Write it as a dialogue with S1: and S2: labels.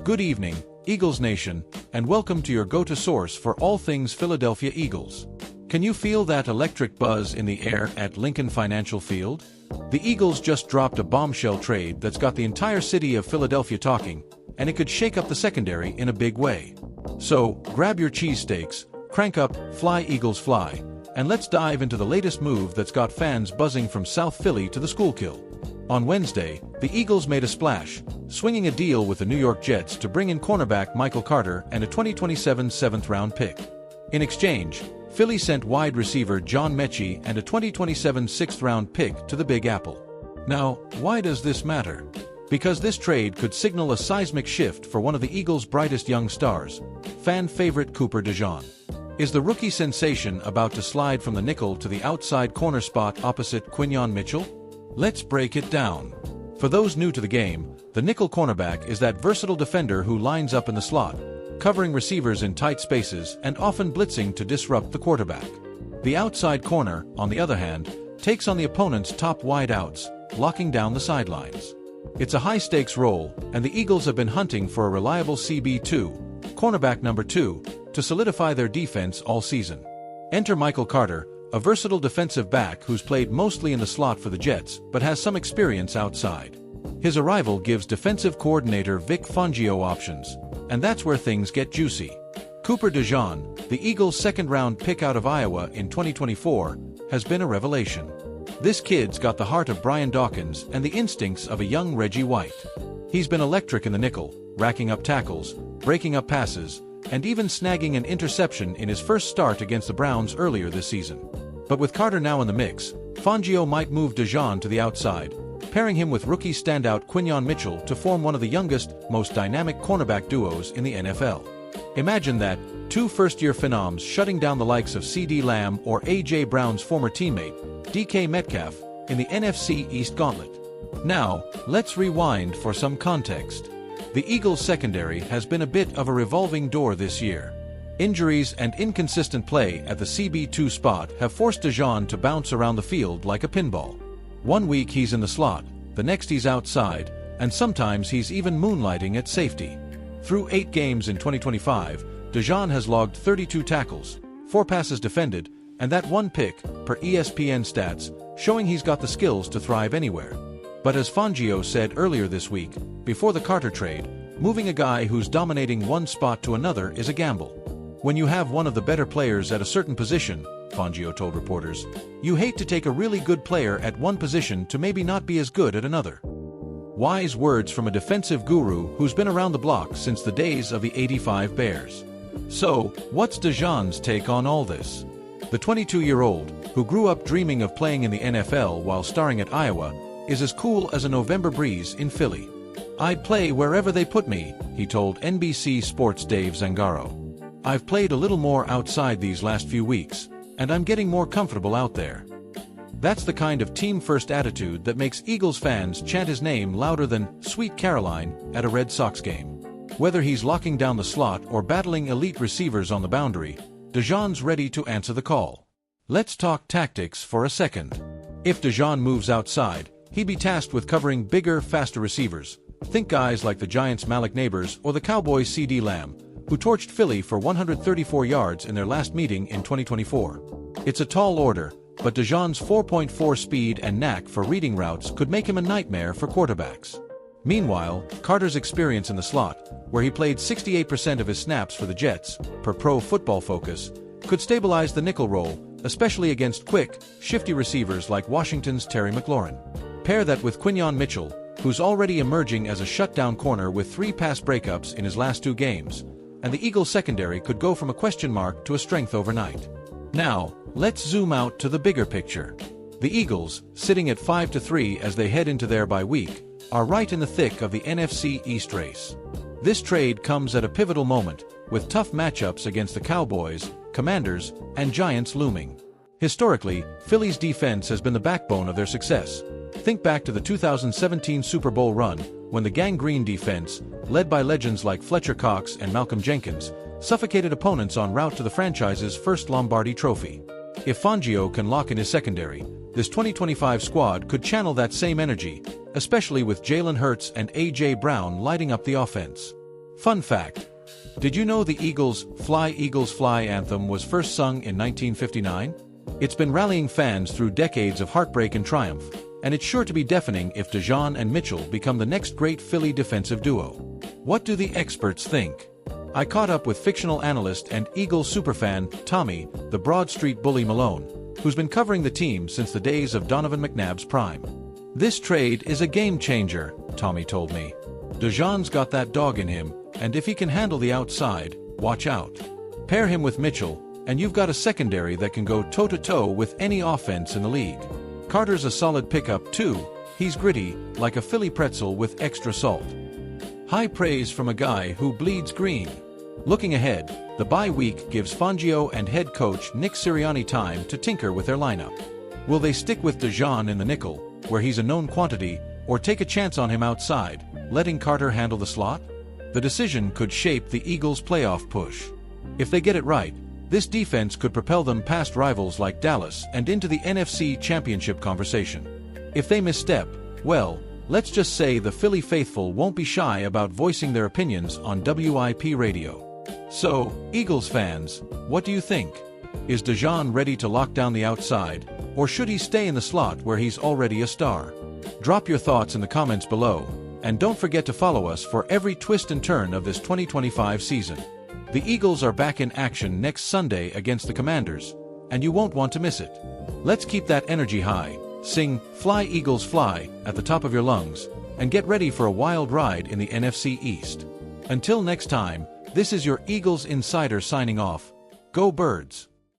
S1: Good evening, Eagles Nation, and welcome to your go-to source for all things Philadelphia Eagles. Can you feel that electric buzz in the air at Lincoln Financial Field? The Eagles just dropped a bombshell trade that's got the entire city of Philadelphia talking, and it could shake up the secondary in a big way. So, grab your cheesesteaks, crank up Fly Eagles Fly, and let's dive into the latest move that's got fans buzzing from South Philly to the Schuylkill. On Wednesday, the Eagles made a splash, swinging a deal with the New York Jets to bring in cornerback Michael Carter and a 2027 7th-round pick. In exchange, Philly sent wide receiver John Mechie and a 2027 6th-round pick to the Big Apple. Now, why does this matter? Because this trade could signal a seismic shift for one of the Eagles' brightest young stars, fan favorite Cooper DeJean. Is the rookie sensation about to slide from the nickel to the outside corner spot opposite Quinyon Mitchell? Let's break it down. For those new to the game, the nickel cornerback is that versatile defender who lines up in the slot, covering receivers in tight spaces and often blitzing to disrupt the quarterback. The outside corner, on the other hand, takes on the opponent's top wideouts, locking down the sidelines. It's a high-stakes role, and the Eagles have been hunting for a reliable CB2, cornerback number 2, to solidify their defense all season. Enter Michael Carter, a versatile defensive back who's played mostly in the slot for the Jets but has some experience outside. His arrival gives defensive coordinator Vic Fangio options, and that's where things get juicy. Cooper DeJean, the Eagles' second-round pick out of Iowa in 2024, has been a revelation. This kid's got the heart of Brian Dawkins and the instincts of a young Reggie White. He's been electric in the nickel, racking up tackles, breaking up passes, and even snagging an interception in his first start against the Browns earlier this season. But with Carter now in the mix, Fangio might move DeJean to the outside, pairing him with rookie standout Quinyon Mitchell to form one of the youngest, most dynamic cornerback duos in the NFL. Imagine that, two first-year phenoms shutting down the likes of C.D. Lamb or A.J. Brown's former teammate, D.K. Metcalf, in the NFC East Gauntlet. Now, let's rewind for some context. The Eagles' secondary has been a bit of a revolving door this year. Injuries and inconsistent play at the CB2 spot have forced DeJean to bounce around the field like a pinball. One week he's in the slot, the next he's outside, and sometimes he's even moonlighting at safety. Through 8 games in 2025, DeJean has logged 32 tackles, 4 passes defended, and that 1 pick, per ESPN stats, showing he's got the skills to thrive anywhere. But as Fangio said earlier this week, before the Carter trade, moving a guy who's dominating one spot to another is a gamble. When you have one of the better players at a certain position, Fangio told reporters, you hate to take a really good player at one position to maybe not be as good at another. Wise words from a defensive guru who's been around the block since the days of the '85 Bears. So, what's DeJean's take on all this? The 22-year-old, who grew up dreaming of playing in the NFL while starring at Iowa, is as cool as a November breeze in Philly. I'd play wherever they put me, he told NBC Sports' Dave Zangaro. I've played a little more outside these last few weeks, and I'm getting more comfortable out there. That's the kind of team-first attitude that makes Eagles fans chant his name louder than Sweet Caroline at a Red Sox game. Whether he's locking down the slot or battling elite receivers on the boundary, DeJean's ready to answer the call. Let's talk tactics for a second. If DeJean moves outside, he'd be tasked with covering bigger, faster receivers. Think guys like the Giants' Malik Neighbors or the Cowboys' C.D. Lamb, who torched Philly for 134 yards in their last meeting in 2024. It's a tall order, but DeJean's 4.4 speed and knack for reading routes could make him a nightmare for quarterbacks. Meanwhile, Carter's experience in the slot, where he played 68% of his snaps for the Jets, per Pro Football Focus, could stabilize the nickel role, especially against quick, shifty receivers like Washington's Terry McLaurin. Pair that with Quinyon Mitchell, who's already emerging as a shutdown corner with 3 pass breakups in his last 2 games, and the Eagles secondary could go from a question mark to a strength overnight. Now, let's zoom out to the bigger picture. The Eagles, sitting at 5-3 as they head into their bye week, are right in the thick of the NFC East race. This trade comes at a pivotal moment, with tough matchups against the Cowboys, Commanders, and Giants looming. Historically, Philly's defense has been the backbone of their success. Think back to the 2017 Super Bowl run, when the gangrene defense, led by legends like Fletcher Cox and Malcolm Jenkins, suffocated opponents en route to the franchise's first Lombardi trophy. If Fangio can lock in his secondary, this 2025 squad could channel that same energy, especially with Jalen Hurts and A.J. Brown lighting up the offense. Fun fact: did you know the Eagles Fly anthem was first sung in 1959? It's been rallying fans through decades of heartbreak and triumph, and it's sure to be deafening if DeJean and Mitchell become the next great Philly defensive duo. What do the experts think? I caught up with fictional analyst and Eagles superfan Tommy, the Broad Street bully Malone, who's been covering the team since the days of Donovan McNabb's prime. "This trade is a game changer," Tommy told me. "DeJean's got that dog in him, and if he can handle the outside, watch out. Pair him with Mitchell, and you've got a secondary that can go toe-to-toe with any offense in the league. Carter's a solid pickup too. He's gritty, like a Philly pretzel with extra salt." High praise from a guy who bleeds green. Looking ahead, the bye week gives Fangio and head coach Nick Sirianni time to tinker with their lineup. Will they stick with DeJean in the nickel, where he's a known quantity, or take a chance on him outside, letting Carter handle the slot? The decision could shape the Eagles' playoff push. If they get it right, this defense could propel them past rivals like Dallas and into the NFC Championship conversation. If they misstep, well, let's just say the Philly faithful won't be shy about voicing their opinions on WIP radio. So, Eagles fans, what do you think? Is DeJean ready to lock down the outside, or should he stay in the slot where he's already a star? Drop your thoughts in the comments below, and don't forget to follow us for every twist and turn of this 2025 season. The Eagles are back in action next Sunday against the Commanders, and you won't want to miss it. Let's keep that energy high, sing "Fly Eagles Fly" at the top of your lungs, and get ready for a wild ride in the NFC East. Until next time, this is your Eagles Insider signing off. Go Birds!